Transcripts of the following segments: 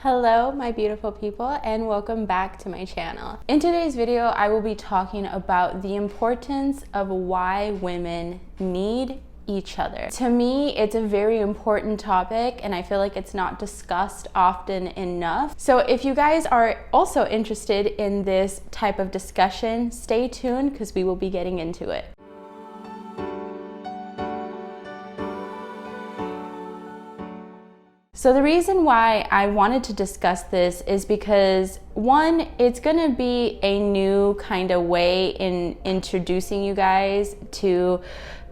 Hello, my beautiful people, and welcome back to my channel. In today's video, I will be talking about the importance of why women need each other. To me, it's a very important topic, and I feel like it's not discussed often enough. So if you guys are also interested in this type of discussion, stay tuned because we will be getting into it. So the reason why I wanted to discuss this is because, one, it's gonna be a new kind of way in introducing you guys to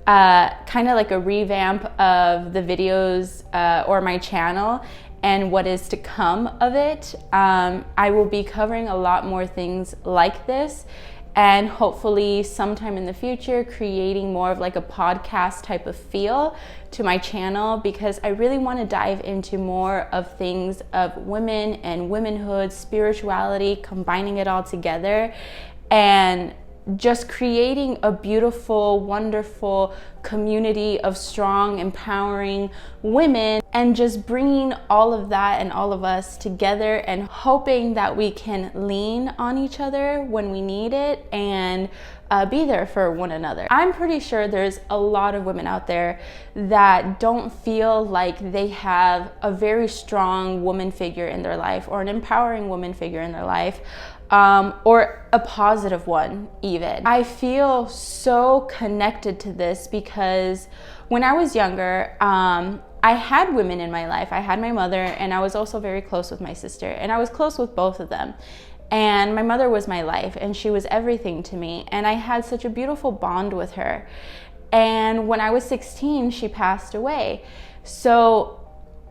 kind of like a revamp of the videos or my channel and what is to come of it. I will be covering a lot more things like this, and hopefully sometime in the future creating more of like a podcast type of feel to my channel, because I really want to dive into more of things of women and womanhood, spirituality, combining it all together and just creating a beautiful, wonderful community of strong, empowering women, and just bringing all of that and all of us together and hoping that we can lean on each other when we need it and be there for one another. I'm pretty sure there's a lot of women out there that don't feel like they have a very strong woman figure in their life or an empowering woman figure in their life. Or a positive one even. I feel so connected to this because when I was younger, I had women in my life. I had my mother, and I was also very close with my sister, and I was close with both of them. And my mother was my life, and she was everything to me, and I had such a beautiful bond with her. And when I was 16, she passed away. So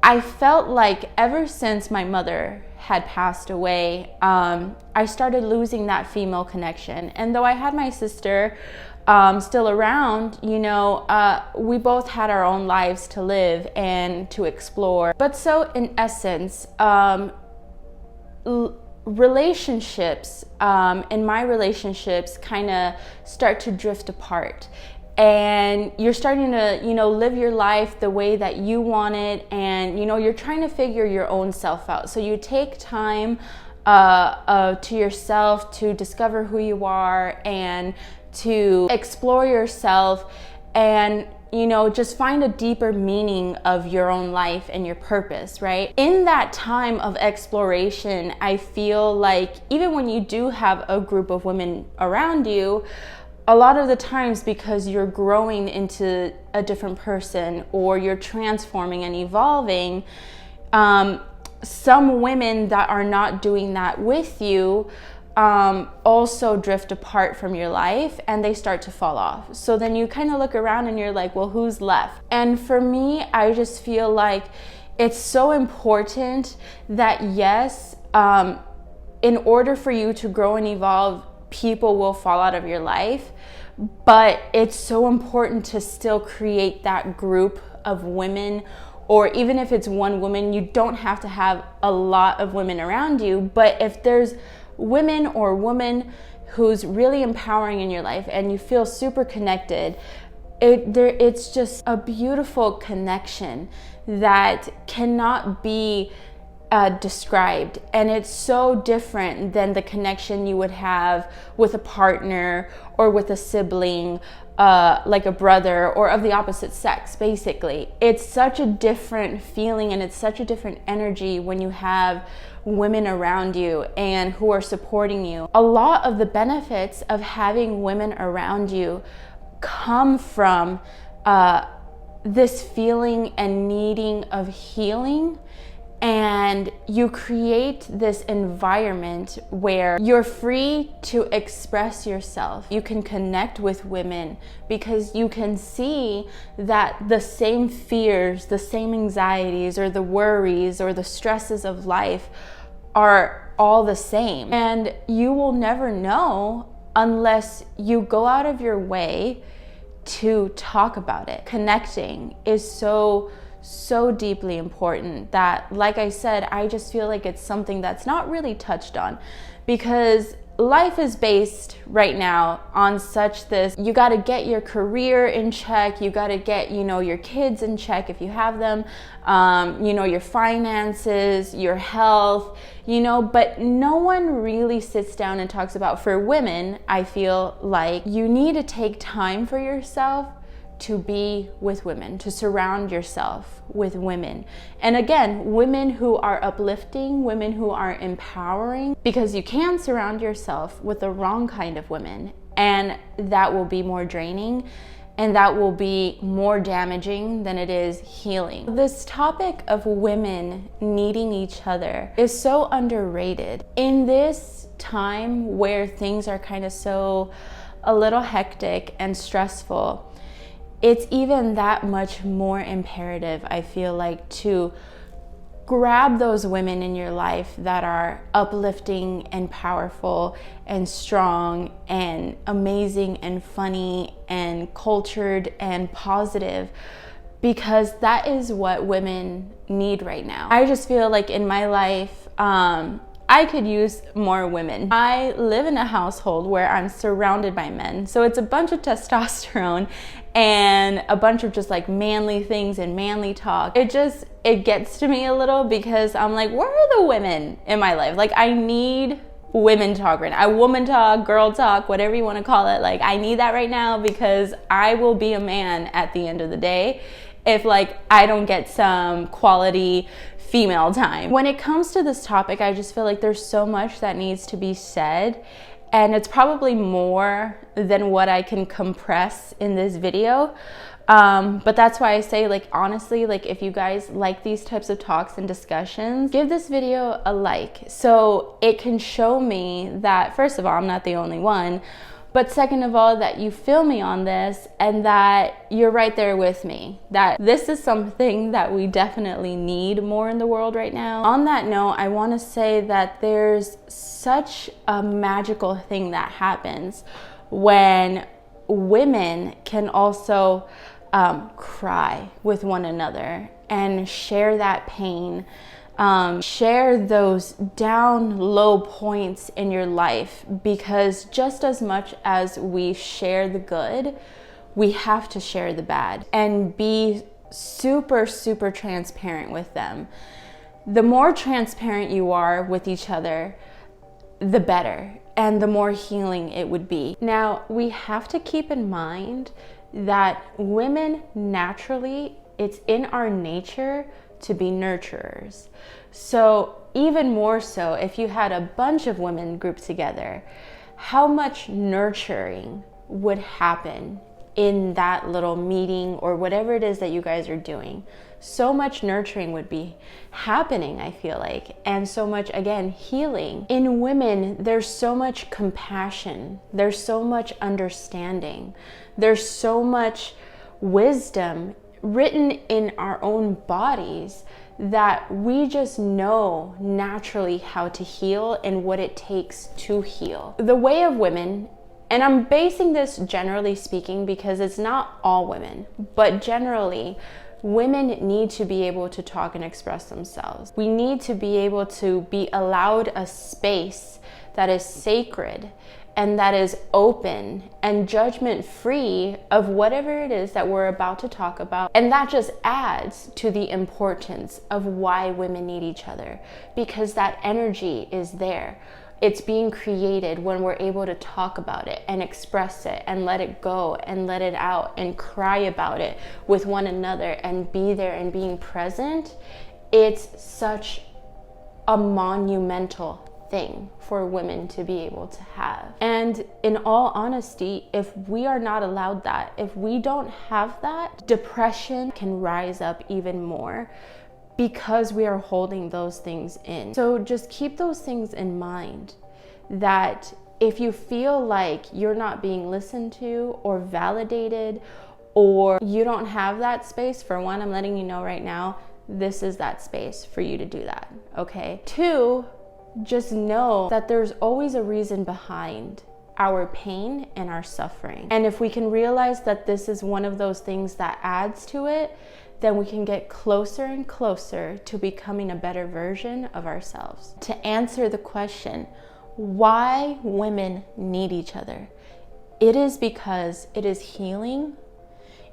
I felt like ever since my mother had passed away, I started losing that female connection. And though I had my sister still around, you know, we both had our own lives to live and to explore. But so in essence, relationships and my relationships kind of start to drift apart. And you're starting to, you know, live your life the way that you want it, and you know, you're trying to figure your own self out. So you take time to yourself to discover who you are and to explore yourself, and you know, just find a deeper meaning of your own life and your purpose, right? In that time of exploration, I feel like even when you do have a group of women around you, a lot of the times, because you're growing into a different person or you're transforming and evolving, some women that are not doing that with you also drift apart from your life, and they start to fall off. So then you kind of look around and you're like, well, who's left? And for me, I just feel like it's so important that yes, in order for you to grow and evolve, people will fall out of your life, but it's so important to still create that group of women. Or even if it's one woman, you don't have to have a lot of women around you, but if there's women or woman who's really empowering in your life and you feel super connected, it's just a beautiful connection that cannot be described. And it's so different than the connection you would have with a partner or with a sibling, like a brother or of the opposite sex. Basically, it's such a different feeling and it's such a different energy when you have women around you and who are supporting you. A lot of the benefits of having women around you come from this feeling and needing of healing. And you create this environment where you're free to express yourself. You can connect with women because you can see that the same fears, the same anxieties, or the worries, or the stresses of life are all the same. And you will never know unless you go out of your way to talk about it. Connecting is so deeply important that, like I said, I just feel like it's something that's not really touched on, because life is based right now on such this, you got to get your career in check, you got to get, you know, your kids in check if you have them, you know, your finances, your health, you know, but no one really sits down and talks about, for women, I feel like you need to take time for yourself to be with women, to surround yourself with women. And again, women who are uplifting, women who are empowering, because you can surround yourself with the wrong kind of women, and that will be more draining, and that will be more damaging than it is healing. This topic of women needing each other is so underrated. In this time where things are kind of so a little hectic and stressful, it's even that much more imperative, I feel like, to grab those women in your life that are uplifting and powerful and strong and amazing and funny and cultured and positive, because that is what women need right now. I just feel like in my life, I could use more women. I live in a household where I'm surrounded by men, so it's a bunch of testosterone and a bunch of just like manly things and manly talk. It gets to me a little, because I'm like, where are the women in my life? Like, I need women talk right now. Woman talk, girl talk, whatever you want to call it. Like, I need that right now, because I will be a man at the end of the day if like I don't get some quality female time. When it comes to this topic, I just feel like there's so much that needs to be said, and it's probably more than what I can compress in this video. But that's why I say, like, honestly, like, if you guys like these types of talks and discussions, give this video a like, so it can show me that, first of all, I'm not the only one, but second of all, that you feel me on this and that you're right there with me, that this is something that we definitely need more in the world right now. On that note, I want to say that there's such a magical thing that happens when women can also cry with one another and share that pain, share those down low points in your life, because just as much as we share the good, we have to share the bad and be super, super transparent with them. The more transparent you are with each other, the better, and the more healing it would be. Now, we have to keep in mind that women naturally, it's in our nature to be nurturers. So even more so, if you had a bunch of women grouped together, how much nurturing would happen in that little meeting or whatever it is that you guys are doing? So much nurturing would be happening, I feel like, and so much, again, healing. In women, there's so much compassion, there's so much understanding, there's so much wisdom written in our own bodies that we just know naturally how to heal and what it takes to heal. The way of women, and I'm basing this generally speaking because it's not all women, but generally, women need to be able to talk and express themselves. We need to be able to be allowed a space that is sacred and that is open and judgment free of whatever it is that we're about to talk about. And that just adds to the importance of why women need each other, because that energy is there. It's being created when we're able to talk about it and express it and let it go and let it out and cry about it with one another and be there and being present. It's such a monumental thing for women to be able to have. And in all honesty, if we are not allowed that, if we don't have that, depression can rise up even more because we are holding those things in. So just keep those things in mind, that if you feel like you're not being listened to or validated, or you don't have that space, for one, I'm letting you know right now, this is that space for you to do that, okay? Two, just know that there's always a reason behind our pain and our suffering. And if we can realize that this is one of those things that adds to it, then we can get closer and closer to becoming a better version of ourselves. To answer the question, why women need each other. It is because it is healing,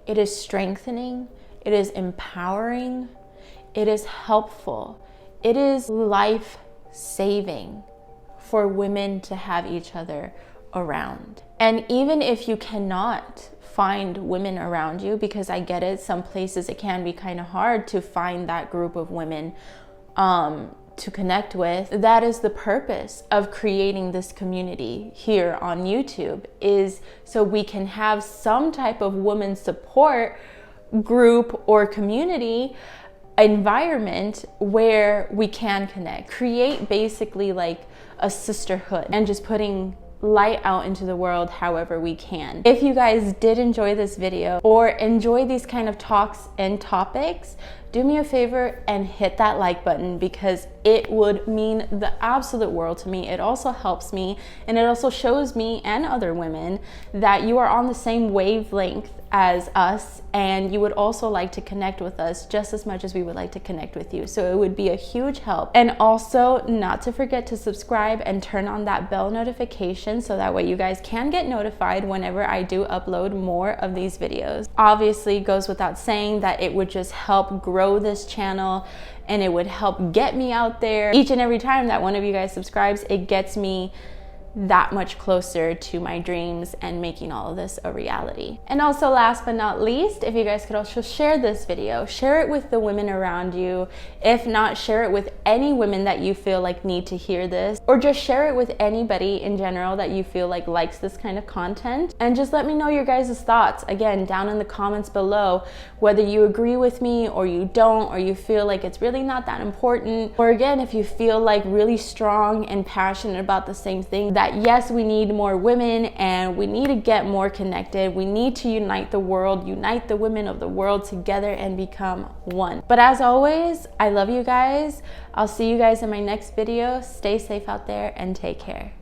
it is strengthening, it is empowering, it is helpful, it is life-saving for women to have each other around. And even if you cannot find women around you, because I get it, some places it can be kind of hard to find that group of women to connect with. That is the purpose of creating this community here on YouTube, is so we can have some type of women support group or community environment where we can connect, create basically like a sisterhood, and just putting light out into the world however we can. If you guys did enjoy this video or enjoy these kind of talks and topics, do me a favor and hit that like button, because it would mean the absolute world to me. It also helps me, and it also shows me and other women that you are on the same wavelength as us, and you would also like to connect with us just as much as we would like to connect with you. So it would be a huge help. And also not to forget to subscribe and turn on that bell notification, so that way you guys can get notified whenever I do upload more of these videos. Obviously, it goes without saying that it would just help grow this channel, and it would help get me out there. Each and every time that one of you guys subscribes, it gets me that much closer to my dreams and making all of this a reality. And also, last but not least, if you guys could also share this video, share it with the women around you. If not, share it with any women that you feel like need to hear this, or just share it with anybody in general that you feel like likes this kind of content. And just let me know your guys' thoughts, again, down in the comments below, whether you agree with me or you don't, or you feel like it's really not that important, or again, if you feel like really strong and passionate about the same thing, that yes, we need more women and we need to get more connected. We need to unite the world, unite the women of the world together and become one. But as always, I love you guys. I'll see you guys in my next video. Stay safe out there and take care.